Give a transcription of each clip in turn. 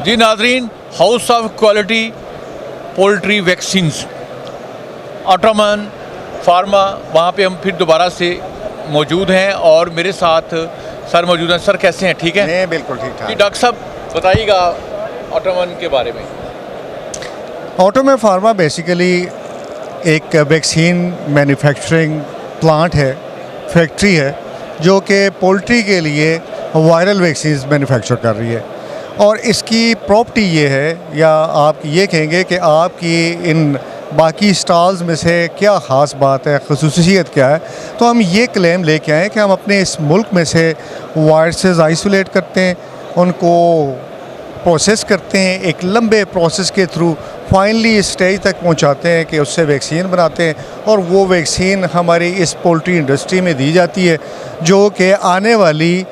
जी नाजरीन, house of quality poultry vaccines Ottoman pharma, वहाँ पे हम फिर दोबारा से मौजूद हैं और मेरे साथ सर मौजूद हैं। सर कैसे हैं, ठीक है? मैं बिल्कुल ठीक जी ठाक। डॉक्टर साहब बताइएगा ऑटोमन के बारे में। ऑटोमन फार्मा बेसिकली एक वैक्सीन मैन्युफैक्चरिंग प्लांट है, फैक्ट्री है, जो कि पोल्ट्री के लिए वायरल वैक्सीन्स मैन्युफैक्चर कर रही है। और इसकी प्रॉपर्टी ये है, या आप ये कहेंगे कि आपकी इन बाकी स्टॉल्स में से क्या ख़ास बात है, ख़ुसूसियत क्या है, तो हम ये क्लेम लेके आए कि हम अपने इस मुल्क में से वायरसेस आइसोलेट करते हैं, उनको प्रोसेस करते हैं, एक लंबे प्रोसेस के थ्रू फाइनली स्टेज तक पहुंचाते हैं कि उससे वैक्सीन बनाते हैं। और वो वैक्सीन हमारी इस पोल्ट्री इंडस्ट्री में दी जाती है, जो कि आने वाली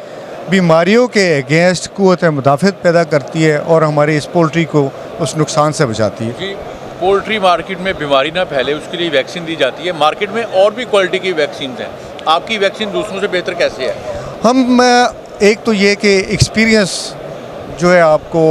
बीमारियों के अगेंस्ट क़ुव्वत मुदाफ़त पैदा करती है और हमारी इस पोल्ट्री को उस नुकसान से बचाती है। जी, पोल्ट्री मार्केट में बीमारी ना फैले उसके लिए वैक्सीन दी जाती है। मार्केट में और भी क्वालिटी की वैक्सीन हैं, आपकी वैक्सीन दूसरों से बेहतर कैसे है? हम एक तो ये कि एक्सपीरियंस जो है आपको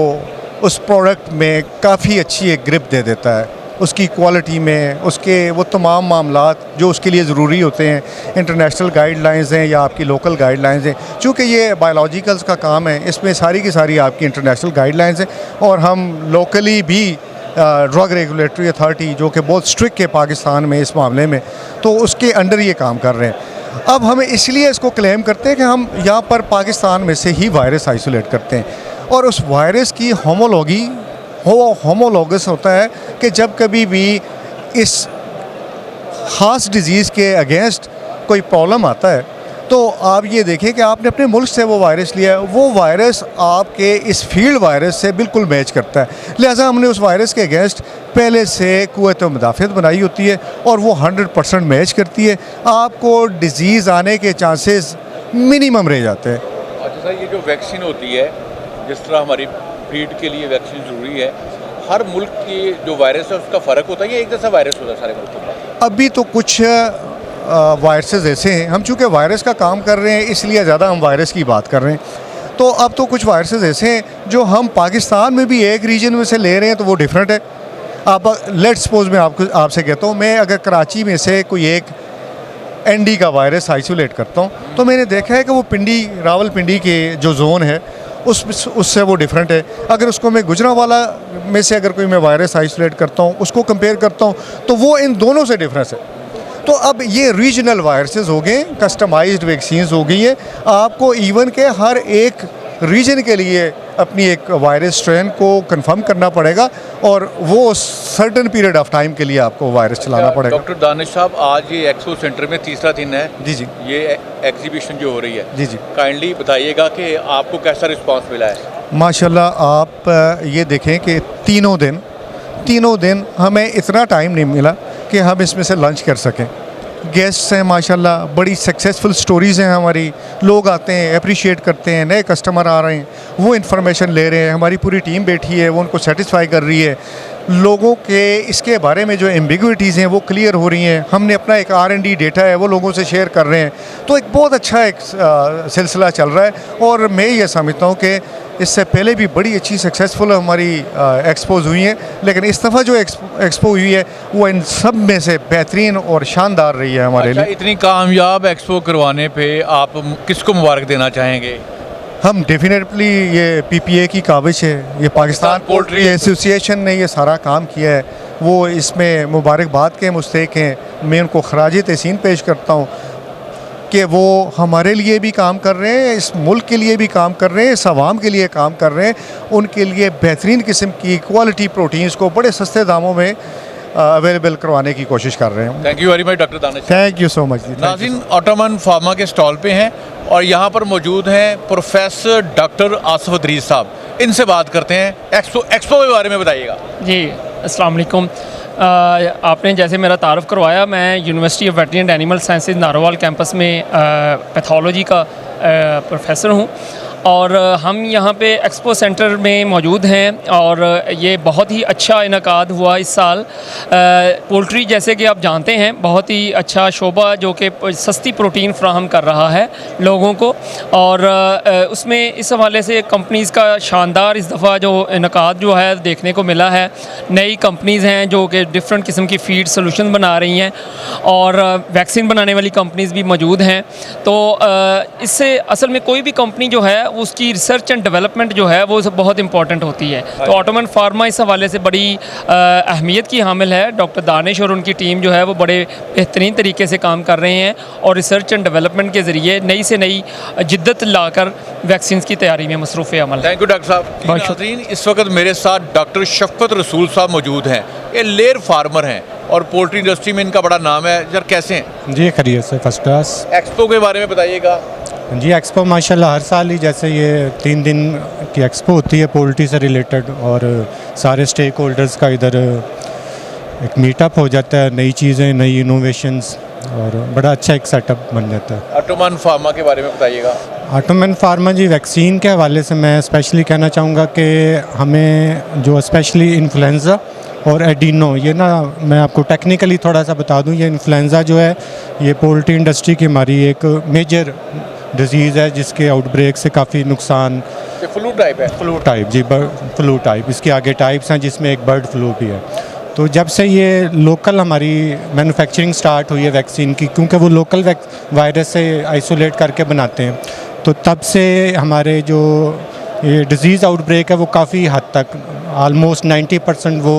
उस प्रोडक्ट में काफ़ी अच्छी एक ग्रिप दे देता है, उसकी क्वालिटी में, उसके वो तमाम मामलात जो उसके लिए ज़रूरी होते हैं, इंटरनेशनल गाइडलाइंस हैं या आपकी लोकल गाइडलाइंस हैं। चूँकि ये बायोलॉजिकल्स का काम है, इसमें सारी की सारी आपकी इंटरनेशनल गाइडलाइंस हैं और हम लोकली भी ड्रग रेगुलेटरी अथॉरिटी जो कि बहुत स्ट्रिक्ट है पाकिस्तान में इस मामले में, तो उसके अंडर ये काम कर रहे हैं। अब हम इसलिए इसको क्लेम करते हैं कि हम यहाँ पर पाकिस्तान में से ही वायरस आइसोलेट करते हैं और उस वायरस की होमोलॉगस होता है कि जब कभी भी इस ख़ास डिज़ीज़ के अगेंस्ट कोई प्रॉब्लम आता है, तो आप ये देखें कि आपने अपने मुल्क से वो वायरस लिया है, वो वायरस आपके इस फील्ड वायरस से बिल्कुल मैच करता है। लिहाजा हमने उस वायरस के अगेंस्ट पहले से क़ुव्वत मुदाफ़त बनाई होती है और वो 100% मैच करती है। आपको डिज़ीज़ आने के चांसेस मिनिमम रह जाते हैं। अच्छा सर, ये जो वैक्सीन होती है, जिस तरह हमारी ब्रीड के लिए वैक्सीन ज़रूरी है, हर मुल्क की जो वायरस है उसका फ़र्क होता है या एक जैसा वायरस होता है सारे मुल्कों में? अभी तो कुछ वायरसेस ऐसे हैं, हम चूँकि वायरस का काम कर रहे हैं इसलिए ज़्यादा हम वायरस की बात कर रहे हैं। तो अब तो कुछ वायरसेस ऐसे हैं जो हम पाकिस्तान में भी एक रीजन में से ले रहे हैं, तो वो डिफरेंट है। आप लेट सपोज मैं आपसे कहता हूँ, मैं अगर कराची में से कोई एक एनडी का वायरस आइसोलेट करता हूँ, तो मैंने देखा है कि वो रावलपिंडी के जो जोन है उससे वो डिफरेंट है। अगर उसको मैं गुजरांवाला में से अगर कोई मैं वायरस आइसोलेट करता हूँ, उसको कंपेयर करता हूँ, तो वो इन दोनों से डिफरेंस है। तो अब ये रीजनल वायरसेस हो गए, कस्टमाइज्ड वैक्सीन्स हो गई है। आपको इवन के हर एक रीजन के लिए अपनी एक वायरस स्ट्रेन को कंफर्म करना पड़ेगा और वो सर्टेन पीरियड ऑफ टाइम के लिए आपको वायरस चलाना पड़ेगा। डॉक्टर दानिश साहब, आज ये एक्सपो सेंटर में तीसरा दिन है। जी जी, ये एग्जीबिशन जो हो रही है, जी जी, काइंडली बताइएगा कि आपको कैसा रिस्पांस मिला है? माशाल्लाह आप ये देखें कि तीनों दिन हमें इतना टाइम नहीं मिला कि हम इसमें से लंच कर सकें। गेस्ट्स हैं माशाल्लाह, बड़ी सक्सेसफुल स्टोरीज़ हैं हमारी, लोग आते हैं, अप्रिशिएट करते हैं, नए कस्टमर आ रहे हैं, वो इन्फॉर्मेशन ले रहे हैं, हमारी पूरी टीम बैठी है वो उनको सेटिस्फाई कर रही है। लोगों के इसके बारे में जो एम्बिग्विटीज़ हैं वो क्लियर हो रही हैं। हमने अपना एक R&D डेटा है वो लोगों से शेयर कर रहे हैं, तो एक बहुत अच्छा एक सिलसिला चल रहा है। और मैं ये समझता हूँ कि इससे पहले भी बड़ी अच्छी सक्सेसफुल हमारी एक्सपोज हुई हैं, लेकिन इस दफ़ा जो एक्सपो हुई है वो इन सब में से बेहतरीन और शानदार रही है हमारे लिए। इतनी कामयाब एक्सपो करवाने पे आप किसको मुबारक देना चाहेंगे? हम डेफिनेटली ये PPA की काविश है, ये पाकिस्तान पोल्ट्री एसोसिएशन ने ये सारा काम किया है, वो इसमें मुबारकबाद के मुस्तहिक हैं। मैं उनको खराज तहसीन पेश करता हूँ कि वो हमारे लिए भी काम कर रहे हैं, इस मुल्क के लिए भी काम कर रहे हैं, इस आवाम के लिए काम कर रहे हैं, उनके लिए बेहतरीन किस्म की क्वालिटी प्रोटीन्स को बड़े सस्ते दामों में अवेलेबल करवाने की कोशिश कर रहे हैं। Thank you very much doctor Danish. Thank you so much. नाज़रीन, ऑटोमन फार्मा के स्टॉल पे हैं और यहाँ पर मौजूद हैं प्रोफेसर डॉक्टर आसिफ अदरीस साहब। इनसे बात करते हैं, एक्सपो के बारे में बताइएगा। जी अस्सलाम वालेकुम। आपने जैसे मेरा तारुफ करवाया, मैं university of veterinary and animal sciences Narowal campus में पैथोलॉजी का प्रोफेसर हूँ। और हम यहाँ पे एक्सपो सेंटर में मौजूद हैं और ये बहुत ही अच्छा इनकाद हुआ इस साल। पोल्ट्री जैसे कि आप जानते हैं बहुत ही अच्छा शोबा जो कि सस्ती प्रोटीन फ्राहम कर रहा है लोगों को, और उसमें इस हवाले से कंपनीज़ का शानदार इस दफ़ा जो इनकाद जो है देखने को मिला है। नई कंपनीज़ हैं जो कि डिफरेंट किस्म की फीड सोल्यूशन बना रही हैं और वैक्सीन बनाने वाली कंपनीज़ भी मौजूद हैं। तो इससे असल में कोई भी कंपनी जो है उसकी रिसर्च एंड डेवलपमेंट जो है वो बहुत इंपॉर्टेंट होती है। तो ऑटोमन फार्मा इस हवाले से बड़ी अहमियत की हामिल है। डॉक्टर दानिश और उनकी टीम जो है वो बड़े बेहतरीन तरीके से काम कर रहे हैं और रिसर्च एंड डेवलपमेंट के ज़रिए नई से नई जिद्दत लाकर वैक्सीन की तैयारी में मसरूफ़ अमल है। थैंक यू डॉक्टर साहब। नाज़रीन, इस वक्त मेरे साथ डॉक्टर शफ़क़त रसूल साहब मौजूद हैं। ये लेयर फार्मर हैं और पोल्ट्री इंडस्ट्री में इनका बड़ा नाम है। सर कैसे हैं? जी खैरियत से, फर्स्ट क्लास। एक्सपो के बारे में बताइएगा। जी एक्सपो माशाल्लाह हर साल ही जैसे ये 3 दिन की एक्सपो होती है पोल्ट्री से रिलेटेड, और सारे स्टेक होल्डर्स का इधर एक मीटअप हो जाता है, नई चीज़ें, नई इनोवेशंस, और बड़ा अच्छा एक सेटअप बन जाता है। ऑटोमन फार्मा के बारे में बताइएगा। ऑटोमन फार्मा जी वैक्सीन के हवाले से मैं स्पेशली कहना चाहूँगा कि हमें जो स्पेशली इन्फ्लुएंज़ा और एडिनो, ये ना मैं आपको टेक्निकली थोड़ा सा बता दूँ, ये इन्फ्लुएंज़ा जो है ये पोल्ट्री इंडस्ट्री की हमारी एक मेजर डिजीज़ है जिसके आउटब्रेक से काफ़ी नुकसान। फ्लू टाइप है। फ्लू टाइप जी, फ्लू टाइप, इसके आगे टाइप्स हैं जिसमें एक बर्ड फ्लू भी है। तो जब से ये लोकल हमारी मैन्युफैक्चरिंग स्टार्ट हुई है वैक्सीन की, क्योंकि वो लोकल वायरस से आइसोलेट करके बनाते हैं, तो तब से हमारे जो ये डिज़ीज़ आउटब्रेक है वो काफ़ी हद तक आलमोस्ट 90% वो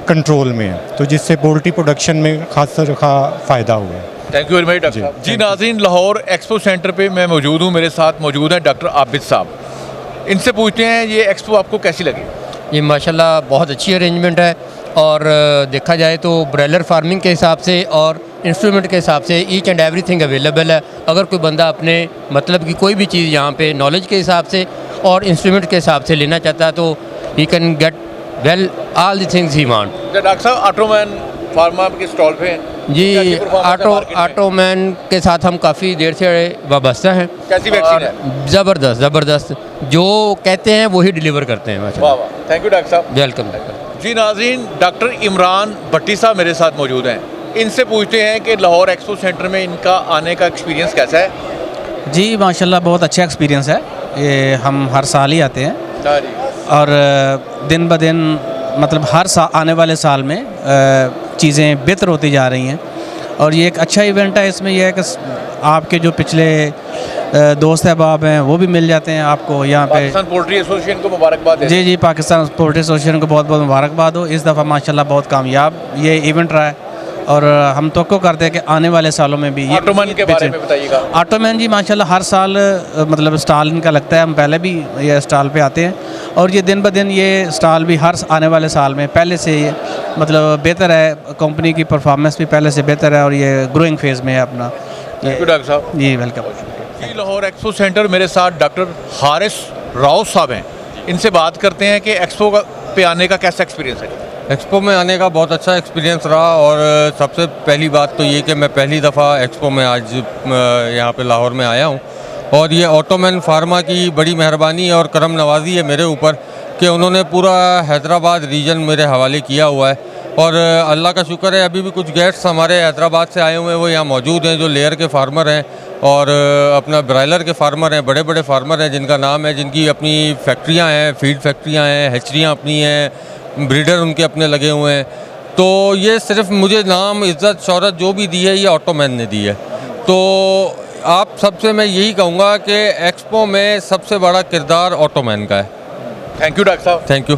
कंट्रोल में है, तो जिससे पोल्ट्री प्रोडक्शन में खास फ़ायदा हुआ है। Thank you very much doctor साहब। जी नाज़रीन, लाहौर एक्सपो सेंटर पे मैं मौजूद हूँ। मेरे साथ मौजूद हैं डॉक्टर आबिद साहब। इनसे पूछते हैं ये एक्सपो आपको कैसी लगी? ये माशाल्लाह बहुत अच्छी अरेंजमेंट है, और देखा जाए तो ब्रॉयलर फार्मिंग के हिसाब से और इंस्ट्रूमेंट के हिसाब से ईच एंड एवरीथिंग अवेलेबल है। अगर कोई बंदा अपने मतलब की कोई भी चीज़ यहाँ पे नॉलेज के हिसाब से और इंस्ट्रूमेंट के हिसाब से लेना चाहता है तो he can get well all the things he want. Doctor साहब, ऑटोमन फार्मा के स्टॉल पे हैं जी, ऑटोमैन के साथ हम काफ़ी देर से वाबस्ता हैं। कैसी वैक्सीन है? ज़बरदस्त, जो कहते हैं वही डिलीवर करते हैं। वाह वाह, थैंक यू डॉक्टर साहब। वेलकम। जी नाज़रीन, डॉक्टर इमरान भट्टी साहब मेरे साथ मौजूद हैं। इनसे पूछते हैं कि लाहौर एक्सपो सेंटर में इनका आने का एक्सपीरियंस कैसा है? जी माशाल्लाह बहुत अच्छा एक्सपीरियंस है। ये हम हर साल ही आते हैं और दिन ब दिन मतलब हर आने वाले साल में चीज़ें बेहतर होती जा रही हैं, और ये एक अच्छा इवेंट है। इसमें यह है कि आपके जो पिछले दोस्त अहबाब हैं वो भी मिल जाते हैं आपको यहाँ पे। पाकिस्तान पोल्ट्री एसोसिएशन को मुबारकबाद है। जी, पाकिस्तान पोल्ट्री एसोसिएशन को बहुत बहुत मुबारकबाद हो। इस दफ़ा माशाल्लाह बहुत कामयाब ये इवेंट रहा है, और हम तो करते हैं कि आने वाले सालों में भी ये ऑटोमन के बारे में बताइएगा। ऑटोमैन जी माशाल्लाह हर साल मतलब स्टॉल इनका लगता है, हम पहले भी ये स्टॉल पे आते हैं, और ये दिन ब दिन ये स्टॉल भी हर आने वाले साल में पहले से ये मतलब बेहतर है। कंपनी की परफॉर्मेंस भी पहले से बेहतर है और ये ग्रोइंग फेज़ में है अपना। थैंक यू डॉक्टर साहब। जी वेलकम। जी लाहौर एक्सपो सेंटर, मेरे साथ डॉक्टर हारिस राव साहब हैं। इनसे बात करते हैं कि एक्सपो पे आने का कैसा एक्सपीरियंस है? एक्सपो में आने का बहुत अच्छा एक्सपीरियंस रहा, और सबसे पहली बात तो ये कि मैं पहली दफ़ा एक्सपो में आज यहाँ पे लाहौर में आया हूँ, और ये ऑटोमन फार्मा की बड़ी मेहरबानी और करम नवाजी है मेरे ऊपर कि उन्होंने पूरा हैदराबाद रीजन मेरे हवाले किया हुआ है। और अल्लाह का शुक्र है अभी भी कुछ गेस्ट्स हमारे हैदराबाद से आए हुए हैं, वो यहाँ मौजूद हैं, जो लेयर के फार्मर हैं और अपना ब्रायलर के फार्मर हैं, बड़े बड़े फार्मर हैं जिनका नाम है, जिनकी अपनी फैक्ट्रियाँ हैं, फीड फैक्ट्रियाँ हैं, हैचरियाँ अपनी हैं, ब्रीडर उनके अपने लगे हुए हैं। तो ये सिर्फ मुझे नाम, इज़्ज़त, शोहरत जो भी दी है ये ऑटोमैन ने दी है। तो आप सबसे मैं यही कहूँगा कि एक्सपो में सबसे बड़ा किरदार ऑटोमैन का है। थैंक यू डॉक्टर साहब। Thank you.